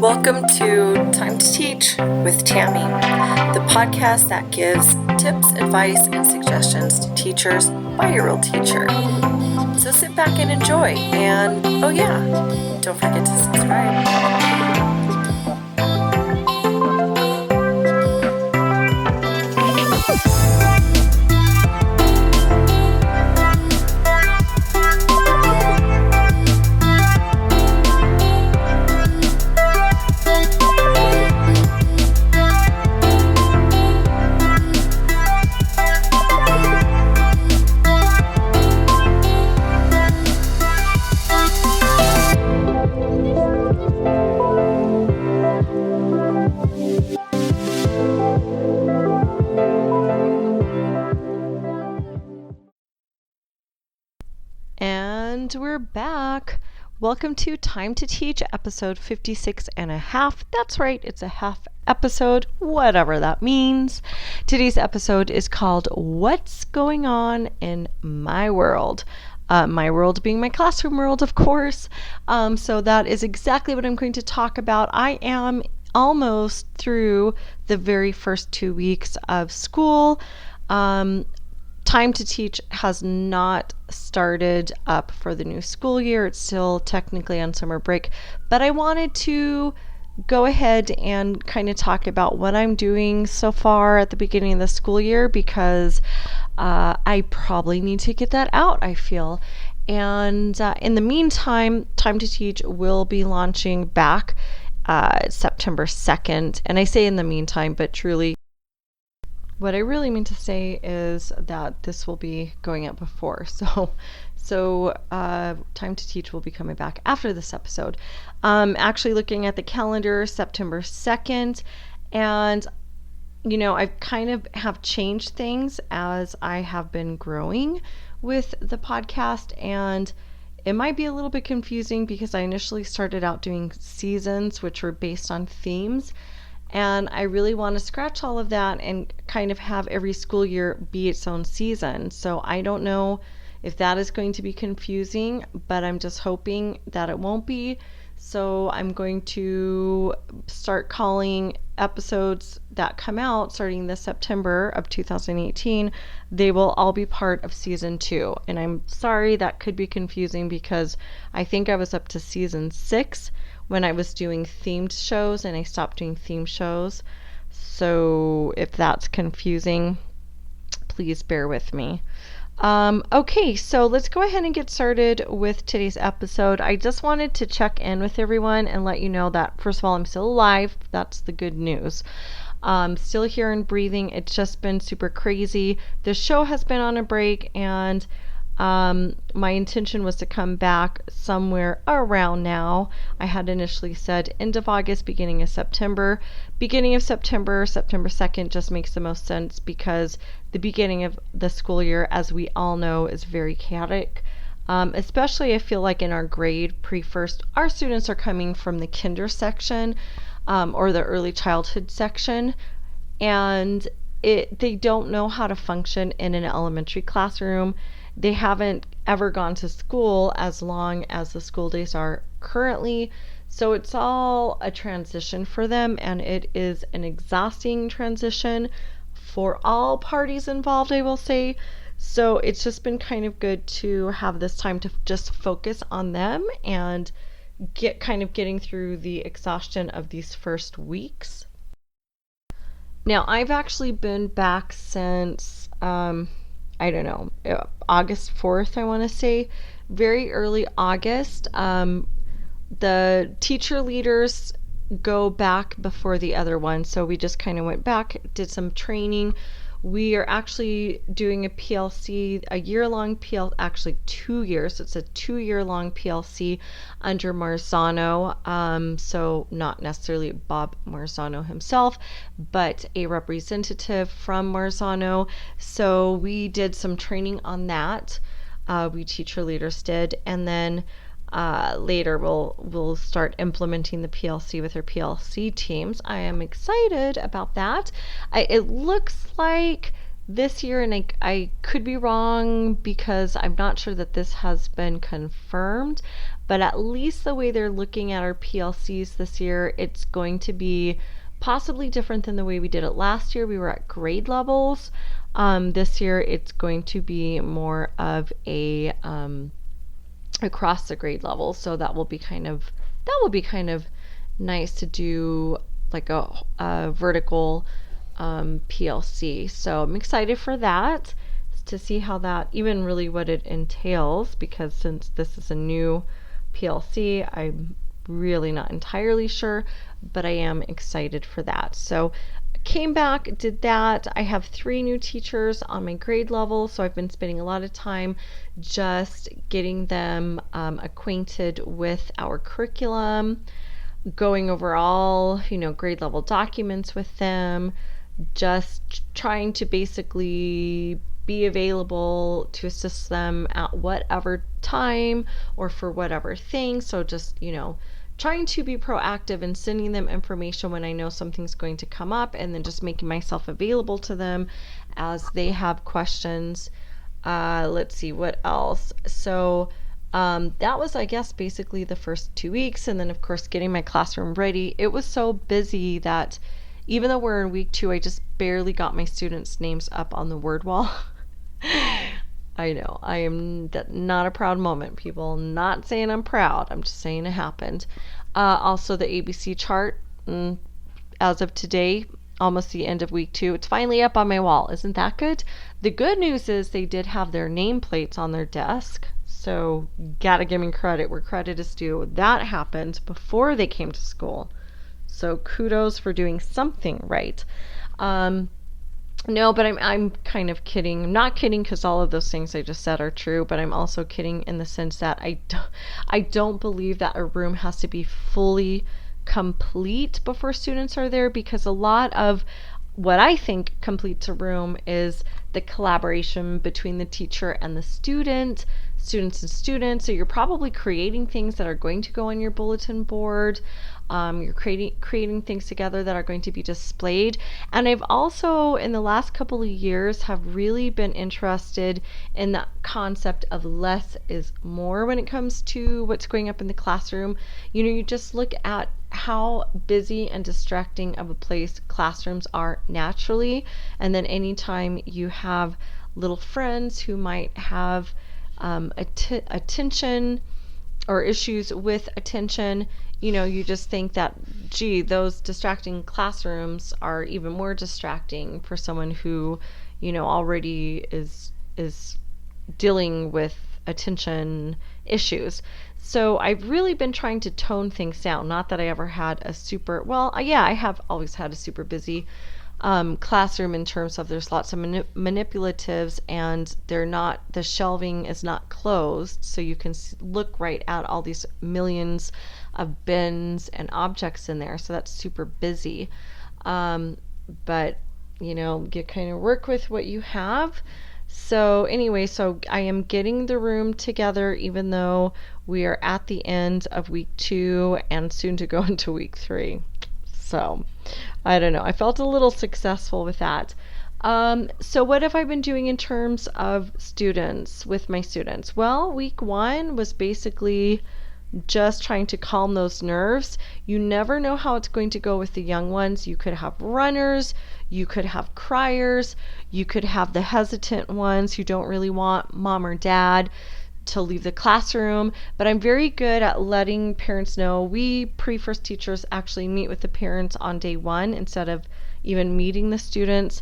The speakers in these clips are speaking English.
Welcome to Time to Teach with Tammy, the podcast that gives tips, advice, and suggestions to teachers by a real teacher. So sit back and enjoy. And oh yeah, don't forget to subscribe. And we're back. Welcome to Time to Teach, episode 56 and a half. That's right, it's a half episode, whatever that means. Today's episode is called What's Going On in My World? My world being my classroom world, of course. So that is exactly what I'm going to talk about. I am almost through the very first 2 weeks of school. Time to Teach has not started up for the new school year. It's still technically on summer break, but I wanted to go ahead and kind of talk about what I'm doing so far at the beginning of the school year because I probably need to get that out, I feel. And in the meantime, Time to Teach will be launching back September 2nd. And I say in the meantime, but truly, what I really mean to say is that this will be going out before. So Time to Teach will be coming back after this episode. Actually looking at the calendar, September 2nd. And, you know, I kind of have changed things as I have been growing with the podcast. And it might be a little bit confusing because I initially started out doing seasons, which were based on themes. And I really want to scratch all of that and kind of have every school year be its own season. So I don't know if that is going to be confusing, but I'm just hoping that it won't be. So I'm going to start calling episodes that come out starting this September of 2018. They will all be part of season 2. And I'm sorry that could be confusing because I think I was up to season 6 when I was doing themed shows and I stopped doing theme shows. So if that's confusing, please bear with me. Okay, so let's go ahead and get started with today's episode. I just wanted to check in with everyone and let you know that, first of all, I'm still alive. That's the good news. Still here and breathing. It's just been super crazy. The show has been on a break and my intention was to come back somewhere around now. I had initially said end of August, beginning of September. Beginning of September, September 2nd just makes the most sense because the beginning of the school year, as we all know, is very chaotic. Especially I feel like in our grade, pre-first, our students are coming from the kinder section or the early childhood section. And they don't know how to function in an elementary classroom. They haven't ever gone to school as long as the school days are currently. So it's all a transition for them, and it is an exhausting transition for all parties involved, I will say. So it's just been kind of good to have this time to just focus on them and getting through the exhaustion of these first weeks. Now, I've actually been back since I don't know, August 4th, I want to say, very early August. The teacher leaders go back before the other one. So we just kind of went back, did some training. We are actually doing a PLC, a year-long PLC, actually 2 years. It's a 2-year-long PLC under Marzano. So not necessarily Bob Marzano himself, but a representative from Marzano. So we did some training on that. We teacher leaders did, and then later we'll start implementing the PLC with our PLC teams. I am excited about that. It looks like this year, and I could be wrong because I'm not sure that this has been confirmed, but at least the way they're looking at our PLCs this year, it's going to be possibly different than the way we did it last year. We were at grade levels. This year, it's going to be more of a across the grade level, so that will be kind of nice to do, like a vertical PLC. So I'm excited for that, to see how that, even really what it entails, because since this is a new PLC, I'm really not entirely sure, but I am excited for that. So came back, did that. I have 3 new teachers on my grade level, so I've been spending a lot of time just getting them acquainted with our curriculum, going over all, grade level documents with them, just trying to basically be available to assist them at whatever time or for whatever thing. So just, trying to be proactive and sending them information when I know something's going to come up, and then just making myself available to them as they have questions. Let's see what else. So that was, I guess, basically the first 2 weeks. And then, of course, getting my classroom ready. It was so busy that even though we're in week 2, I just barely got my students' names up on the word wall. I know, I am not a proud moment, people. Not saying I'm proud. I'm just saying it happened. Also, the ABC chart, as of today, almost the end of week 2, it's finally up on my wall. Isn't that good? The good news is they did have their nameplates on their desk. So, gotta give me credit where credit is due. That happened before they came to school. So, kudos for doing something right. No, but I'm kind of kidding. I'm not kidding, because all of those things I just said are true, but I'm also kidding in the sense that I don't believe that a room has to be fully complete before students are there, because a lot of what I think completes a room is the collaboration between the teacher and the students and students. So you're probably creating things that are going to go on your bulletin board. You're creating things together that are going to be displayed. And I've also, in the last couple of years, have really been interested in the concept of less is more when it comes to what's going up in the classroom. You just look at how busy and distracting of a place classrooms are naturally, and then anytime you have little friends who might have attention or issues with attention, you just think that, gee, those distracting classrooms are even more distracting for someone who, already is dealing with attention issues. So I've really been trying to tone things down. Not that I ever had a super, well, yeah, I have always had a super busy classroom, in terms of there's lots of manipulatives, and the shelving is not closed, so you can look right at all these millions of bins and objects in there. So that's super busy. But you kind of work with what you have. So anyway, so I am getting the room together, even though we are at the end of week 2 and soon to go into week 3. So I don't know. I felt a little successful with that. So what have I been doing in terms of students, with my students? Well, week 1 was basically just trying to calm those nerves. You never know how it's going to go with the young ones. You could have runners, you could have criers, you could have the hesitant ones who don't really want mom or dad to leave the classroom. But I'm very good at letting parents know. We pre-first teachers actually meet with the parents on day 1 instead of even meeting the students.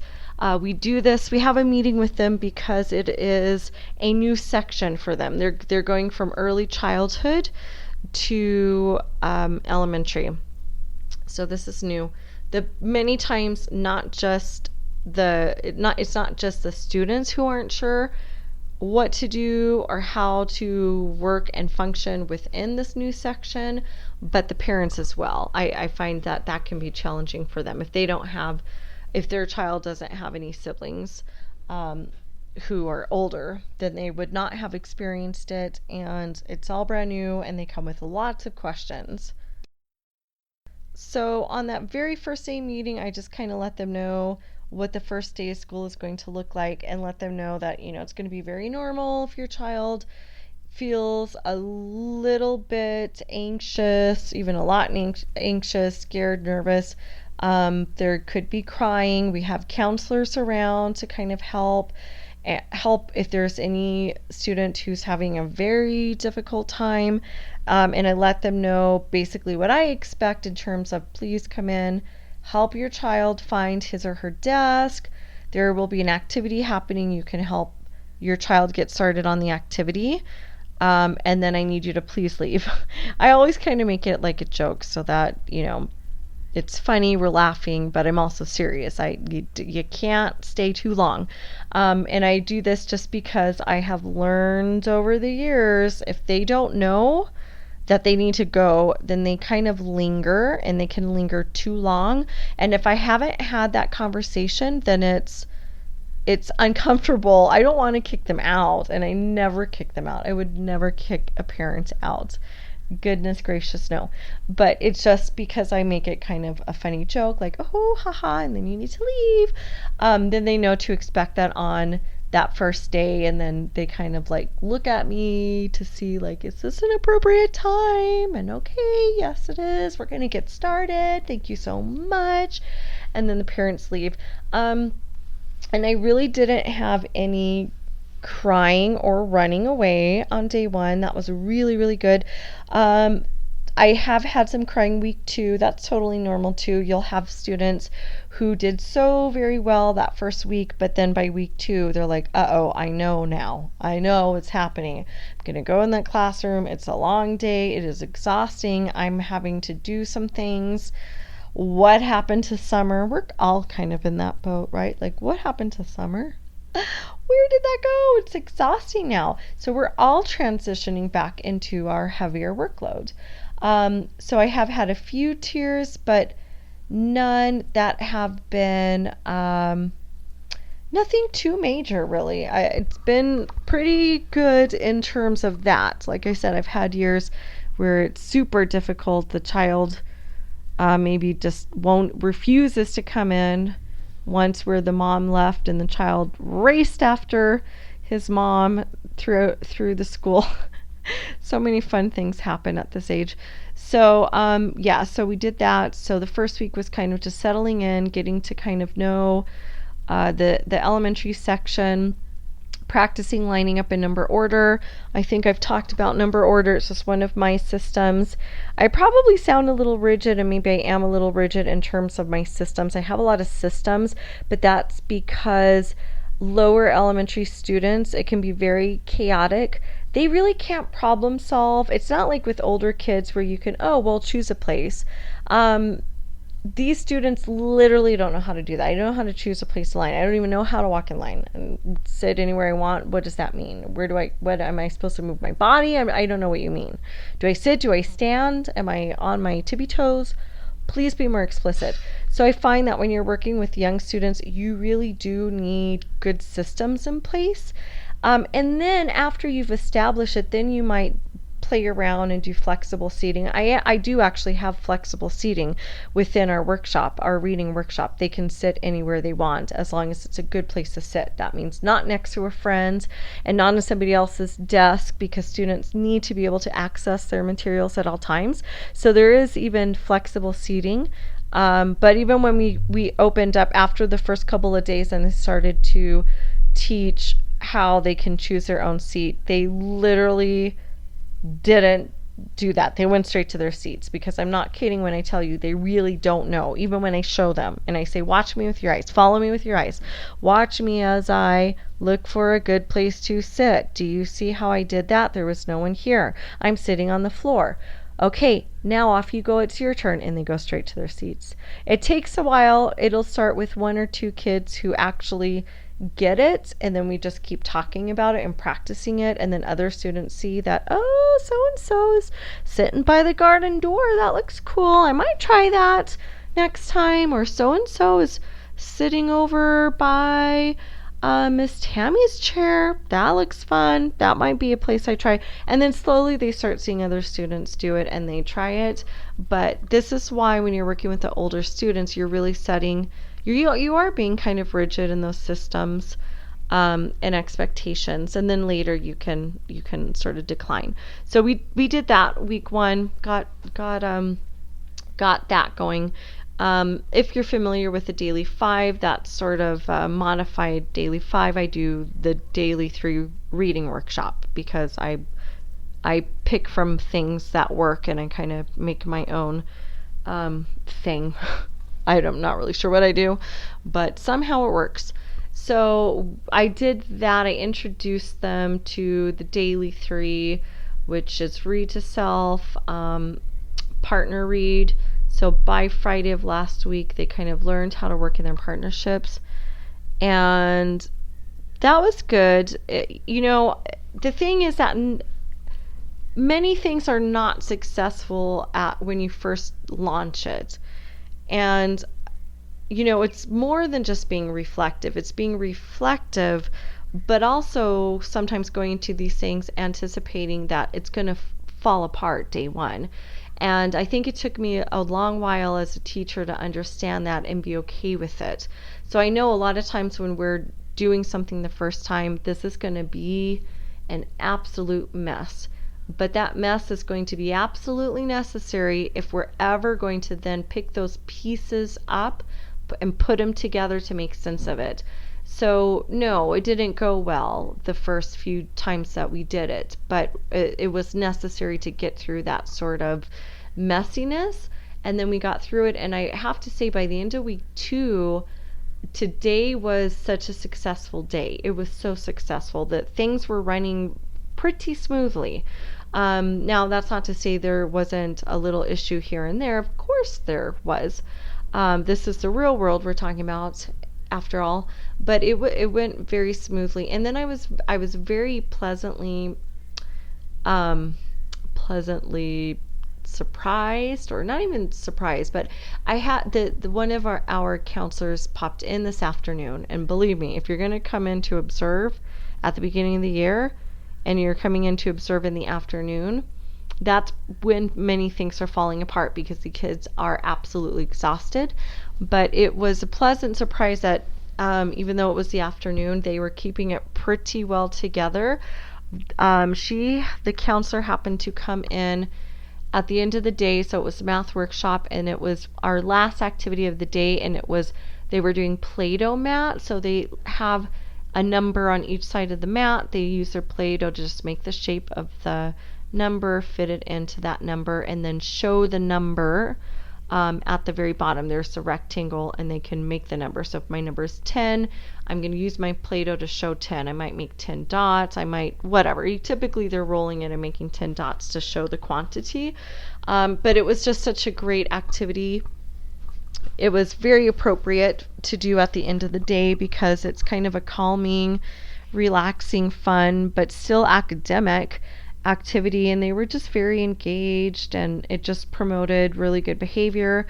We do this. We have a meeting with them because it is a new section for them. They're going from early childhood to elementary. So this is new. Many times it's not just the students who aren't sure what to do or how to work and function within this new section, but the parents as well. I find that can be challenging for them if their child doesn't have any siblings who are older, then they would not have experienced it, and it's all brand new, and they come with lots of questions. So on that very first day meeting, I just kind of let them know what the first day of school is going to look like, and let them know that, it's going to be very normal if your child feels a little bit anxious, even a lot anxious, scared, nervous. There could be crying. We have counselors around to kind of help if there's any student who's having a very difficult time. And I let them know basically what I expect in terms of, please come in, help your child find his or her desk. There will be an activity happening. You can help your child get started on the activity. And then I need you to please leave. I always kind of make it like a joke so that, it's funny, we're laughing, but I'm also serious. You can't stay too long. And I do this just because I have learned over the years, if they don't know that they need to go, then they kind of linger, and they can linger too long. And if I haven't had that conversation, then it's uncomfortable. I don't want to kick them out, and I never kick them out. I would never kick a parent out. Goodness gracious, no. But it's just because I make it kind of a funny joke, like, oh, haha, and then you need to leave. Then they know to expect that on that first day, and then they kind of like look at me to see, like, is this an appropriate time? And okay, yes it is. We're going to get started. Thank you so much. And then the parents leave. And I really didn't have any crying or running away on day one. That was really, really good. I have had some crying week 2. That's totally normal too. You'll have students who did so very well that first week, but then by week 2, they're like, uh-oh, I know now. I know it's happening. I'm going to go in that classroom. It's a long day. It is exhausting. I'm having to do some things. What happened to summer? We're all kind of in that boat, right? Like, what happened to summer? Where did that go? It's exhausting now. So we're all transitioning back into our heavier workload. So I have had a few tears, but none that have been nothing too major, really. It's been pretty good in terms of that. Like I said, I've had years where it's super difficult. The child maybe just refuses to come in. Once where the mom left and the child raced after his mom through the school. So many fun things happen at this age. So so we did that. So the first week was kind of just settling in, getting to kind of know the elementary section, practicing lining up in number order. I think I've talked about number order. It's just one of my systems. I probably sound a little rigid, and maybe I am a little rigid in terms of my systems. I have a lot of systems, but that's because lower elementary students, it can be very chaotic. They really can't problem solve. It's not like with older kids where you can, choose a place. These students literally don't know how to do that. I don't know how to choose a place to line. I don't even know how to walk in line and sit anywhere I want. What does that mean? What am I supposed to move my body? I don't know what you mean. Do I sit? Do I stand? Am I on my tippy toes? Please be more explicit. So I find that when you're working with young students, you really do need good systems in place. And then after you've established it, then you might play around and do flexible seating. I do actually have flexible seating within our workshop, our reading workshop. They can sit anywhere they want as long as it's a good place to sit. That means not next to a friend and not on somebody else's desk, because students need to be able to access their materials at all times. So there is even flexible seating. But even when we opened up after the first couple of days and started to teach how they can choose their own seat, they literally didn't do that. They went straight to their seats, because I'm not kidding when I tell you they really don't know. Even when I show them and I say, watch me with your eyes, follow me with your eyes, watch me as I look for a good place to sit. Do you see how I did that? There was no one here. I'm sitting on the floor. Okay, now off you go. It's your turn. And they go straight to their seats. It takes a while. It'll start with 1 or 2 kids who actually get it, and then we just keep talking about it and practicing it, and then other students see that, oh, so and so is sitting by the garden door, that looks cool, I might try that next time. Or so and so is sitting over by Miss Tammy's chair, that looks fun, that might be a place I try. And then slowly they start seeing other students do it and they try it. But this is why when you're working with the older students, you're you are being kind of rigid in those systems and expectations, and then later you can sort of decline. So we did that week 1, got that going. If you're familiar with the daily 5, that's sort of modified daily 5. I do the daily 3 reading workshop because I pick from things that work and I kind of make my own thing. I'm not really sure what I do, but somehow it works. So I did that. I introduced them to the daily 3, which is read to self, partner read. So by Friday of last week, they kind of learned how to work in their partnerships. And that was good. The thing is that many things are not successful at when you first launch it. And it's more than just being reflective. It's being reflective, but also sometimes going into these things anticipating that it's going to fall apart day 1. And I think it took me a long while as a teacher to understand that and be okay with it. So I know a lot of times when we're doing something the first time, this is going to be an absolute mess. But that mess is going to be absolutely necessary if we're ever going to then pick those pieces up and put them together to make sense of it. So no, it didn't go well the first few times that we did it, but it was necessary to get through that sort of messiness, and then we got through it. And I have to say, by the end of week 2, today was such a successful day. It was so successful that things were running pretty smoothly. Now, that's not to say there wasn't a little issue here and there. Of course there was. This is the real world we're talking about, after all. But it went very smoothly. And then I was very pleasantly surprised, or not even surprised, but I had the one of our counselors popped in this afternoon. And believe me, if you're going to come in to observe at the beginning of the year, and you're coming in to observe in the afternoon, that's when many things are falling apart, because the kids are absolutely exhausted. But it was a pleasant surprise that even though it was the afternoon, they were keeping it pretty well together. The counselor, happened to come in at the end of the day, so it was a math workshop, and it was our last activity of the day, and they were doing Play-Doh mat. So they have a number on each side of the mat. They use their Play-Doh to just make the shape of the number, fit it into that number, and then show the number at the very bottom. There's a rectangle, and they can make the number. So if my number is 10, I'm going to use my Play-Doh to show 10. I might make 10 dots. I might whatever. Typically, they're rolling it and making 10 dots to show the quantity. But it was just such a great activity. It was very appropriate to do at the end of the day, because it's kind of a calming, relaxing, fun, but still academic activity. And they were just very engaged, and it just promoted really good behavior.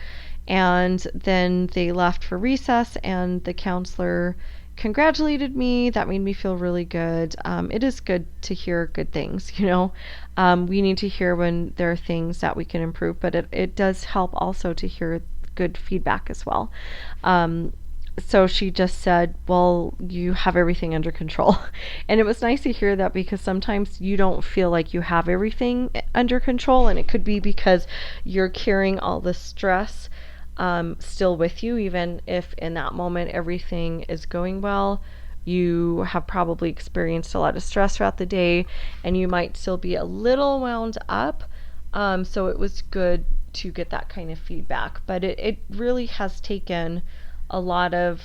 And then they left for recess, and the counselor congratulated me. That made me feel really good. It is good to hear good things, we need to hear when there are things that we can improve, but it does help also to hear good feedback as well. So she just said, well, you have everything under control. And it was nice to hear that, because sometimes you don't feel like you have everything under control, and it could be because you're carrying all the stress still with you. Even if in that moment everything is going well, you have probably experienced a lot of stress throughout the day, and you might still be a little wound up. So it was good to get that kind of feedback. But it really has taken a lot of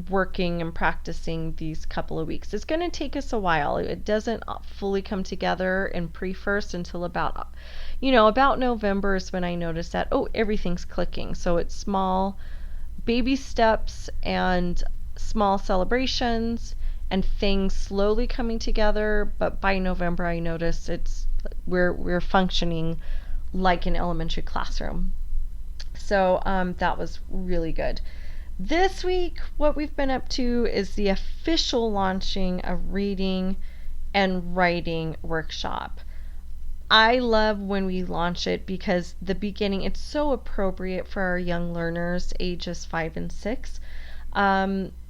working and practicing these couple of weeks. It's going to take us a while. It doesn't fully come together in pre-first until about November is when I noticed that, everything's clicking. So it's small baby steps and small celebrations and things slowly coming together. But by November, I noticed we're functioning like an elementary classroom. So that was really good. This week, what we've been up to is the official launching of reading and writing workshop. I love when we launch it because the beginning, it's so appropriate for our young learners, ages 5 and 6.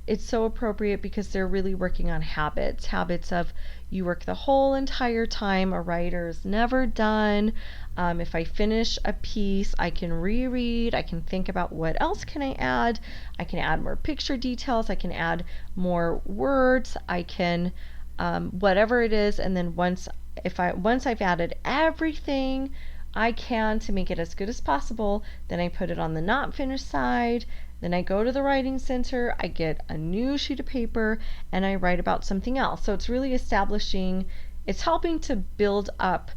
It's so appropriate because they're really working on habits of you work the whole entire time. A writer is never done. If I finish a piece, I can reread. I can think about what else can I add. I can add more picture details. I can add more words. I can whatever it is, and then once I've added everything I can to make it as good as possible, then I put it on the not finished side. Then I go to the writing center, I get a new sheet of paper, and I write about something else. So it's really it's helping to build up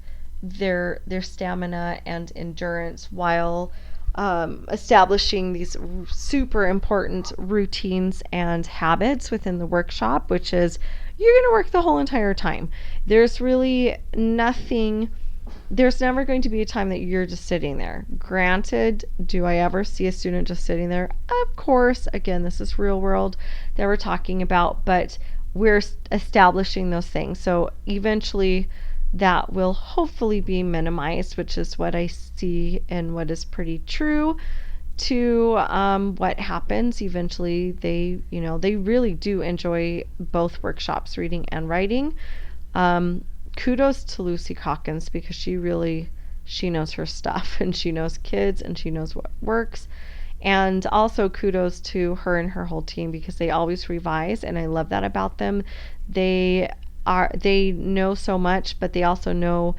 their stamina and endurance while establishing these super important routines and habits within the workshop, which is you're going to work the whole entire time. There's really nothing, there's never going to be a time that you're just sitting there. Granted, do I ever see a student just sitting there? Of course. Again, this is real world that we're talking about, but we're establishing those things. So eventually that will hopefully be minimized, which is what I see and what is pretty true to what happens eventually. They really do enjoy both workshops, reading and writing. Kudos to Lucy Calkins because she knows her stuff, and she knows kids, and she knows what works. And also kudos to her and her whole team because they always revise, and I love that about them. They know so much, but they also know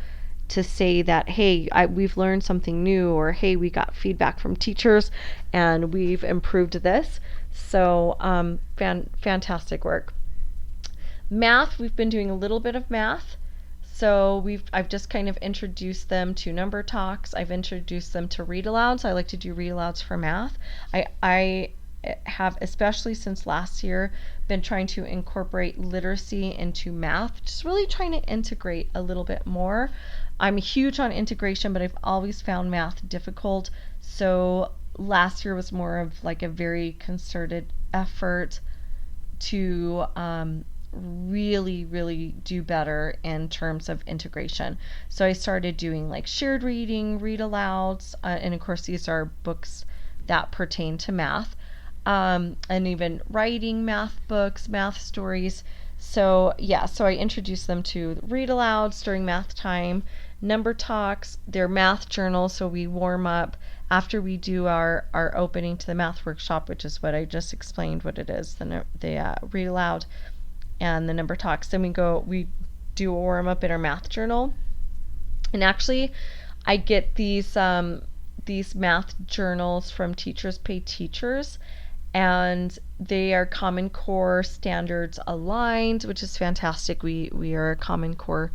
to say that, hey, we've learned something new, or hey, we got feedback from teachers and we've improved this. So fantastic work. Math, we've been doing a little bit of math. So I've just kind of introduced them to number talks. I've introduced them to read alouds. I like to do read alouds for math. I have, especially since last year, been trying to incorporate literacy into math, just really trying to integrate a little bit more. I'm huge on integration, but I've always found math difficult. So last year was more of like a very concerted effort to really do better in terms of integration. So I started doing like shared reading, read alouds, and of course these are books that pertain to math, and even writing math books, math stories. So I introduced them to read alouds during math time, number talks, their math journals. So we warm up after we do our opening to the math workshop, which is what I just explained what it is, the read aloud and the number talks. Then we do a warm up in our math journal. And actually I get these math journals from Teachers Pay Teachers, and they are Common Core standards aligned, which is fantastic. We are a Common Core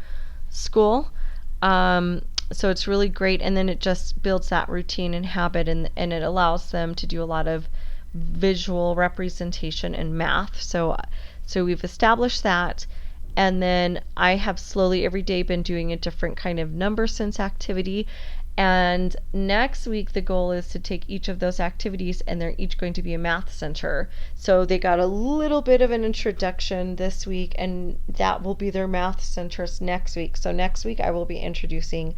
school. So it's really great, and then it just builds that routine and habit, and it allows them to do a lot of visual representation in math. So we've established that, and then I have slowly every day been doing a different kind of number sense activity. And next week the goal is to take each of those activities, and they're each going to be a math center. So they got a little bit of an introduction this week, and that will be their math centers next week. So next week I will be introducing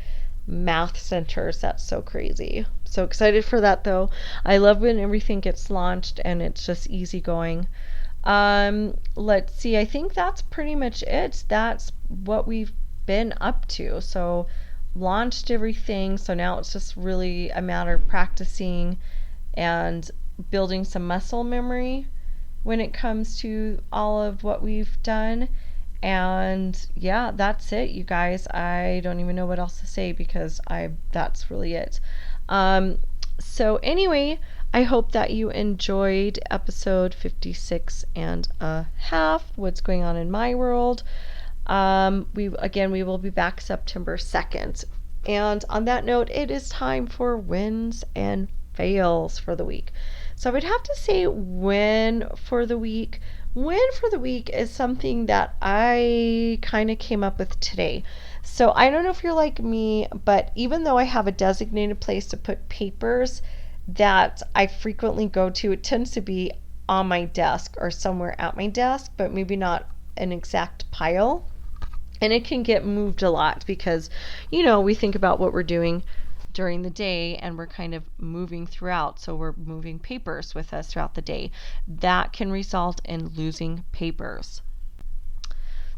math centers. That's so crazy. So excited for that though. I love when everything gets launched and it's just easy going. Let's see, I think that's pretty much it. That's what we've been up to. So launched everything, so now it's just really a matter of practicing and building some muscle memory when it comes to all of what we've done. And yeah, that's it, you guys. I don't even know what else to say because that's really it. So anyway, I hope that you enjoyed episode 56 and a half, what's going on in my world. We will be back September 2nd. And on that note, it is time for wins and fails for the week. So I would have to say win for the week. Win for the week is something that I kind of came up with today. So I don't know if you're like me, but even though I have a designated place to put papers that I frequently go to, it tends to be on my desk or somewhere at my desk, but maybe not an exact pile. And it can get moved a lot because, we think about what we're doing during the day and we're kind of moving throughout. So we're moving papers with us throughout the day. That can result in losing papers.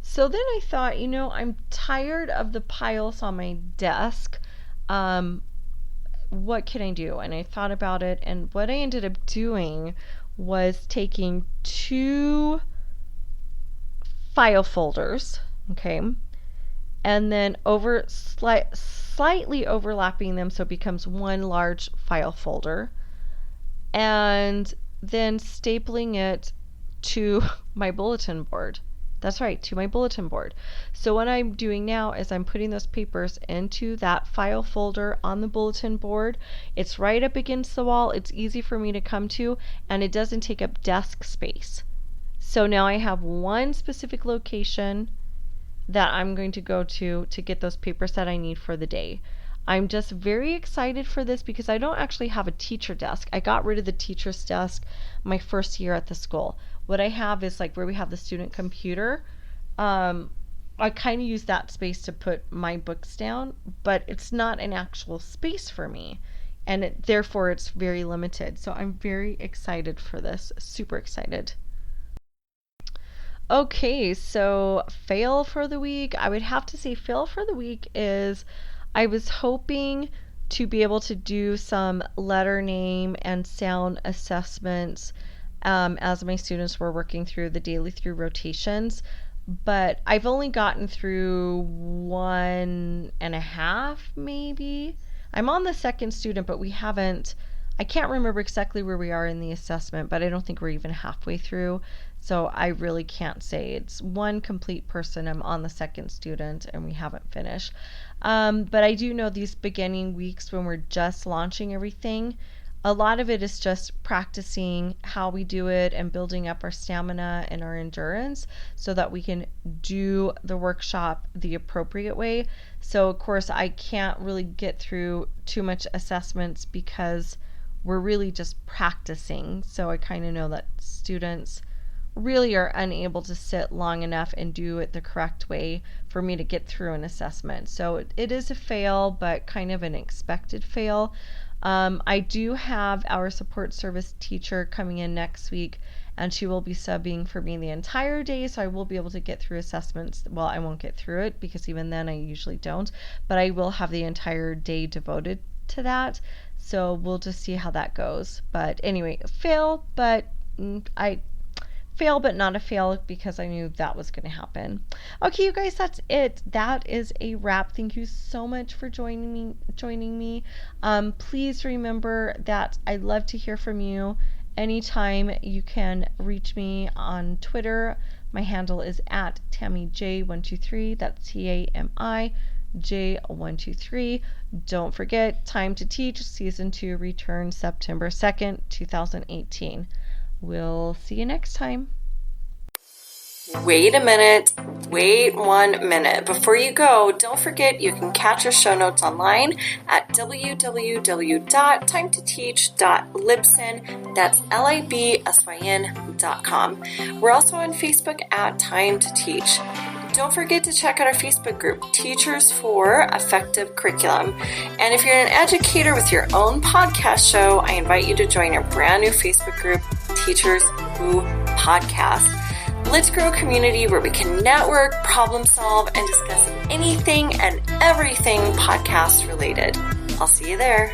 So then I thought, I'm tired of the piles on my desk. What can I do? And I thought about it, and what I ended up doing was taking 2 file folders, okay, and then slightly overlapping them so it becomes one large file folder, and then stapling it to my bulletin board. That's right, to my bulletin board. So what I'm doing now is I'm putting those papers into that file folder on the bulletin board. It's right up against the wall. It's easy for me to come to, and it doesn't take up desk space. So now I have one specific location that I'm going to go to get those papers that I need for the day. I'm just very excited for this because I don't actually have a teacher desk. I got rid of the teacher's desk my first year at the school. What I have is like where we have the student computer. I kind of use that space to put my books down, but it's not an actual space for me, and therefore it's very limited. So I'm very excited for this, super excited. Okay, so fail for the week. I would have to say fail for the week is I was hoping to be able to do some letter name and sound assessments as my students were working through the daily through rotations, but I've only gotten through 1.5 maybe. I'm on the second student, but I can't remember exactly where we are in the assessment, but I don't think we're even halfway through. So I really can't say. It's one complete person. I'm on the second student and we haven't finished. But I do know these beginning weeks when we're just launching everything, a lot of it is just practicing how we do it and building up our stamina and our endurance so that we can do the workshop the appropriate way. So of course I can't really get through too much assessments because we're really just practicing. So I kind of know that students really are unable to sit long enough and do it the correct way for me to get through an assessment. So it is a fail, but kind of an expected fail. I do have our support service teacher coming in next week, and she will be subbing for me the entire day, so I will be able to get through assessments. Well, I won't get through it because even then I usually don't, but I will have the entire day devoted to that. So we'll just see how that goes. But anyway, fail, but not a fail because I knew that was going to happen. Okay, you guys, that's it. That is a wrap. Thank you so much for joining me. Please remember that I'd love to hear from you. Anytime you can reach me on Twitter. My handle is at TamiJ123. That's TamiJ123. Don't forget, Time to Teach Season 2 returns September 2nd, 2018. We'll see you next time. Wait a minute. Wait 1 minute. Before you go, don't forget you can catch our show notes online at www.timetoteach.libsyn. That's libsyn.com. We're also on Facebook at Time to Teach. Don't forget to check out our Facebook group, Teachers for Effective Curriculum. And if you're an educator with your own podcast show, I invite you to join our brand new Facebook group, Teachers Who Podcast. Let's grow a community where we can network, problem solve, and discuss anything and everything podcast related. I'll see you there.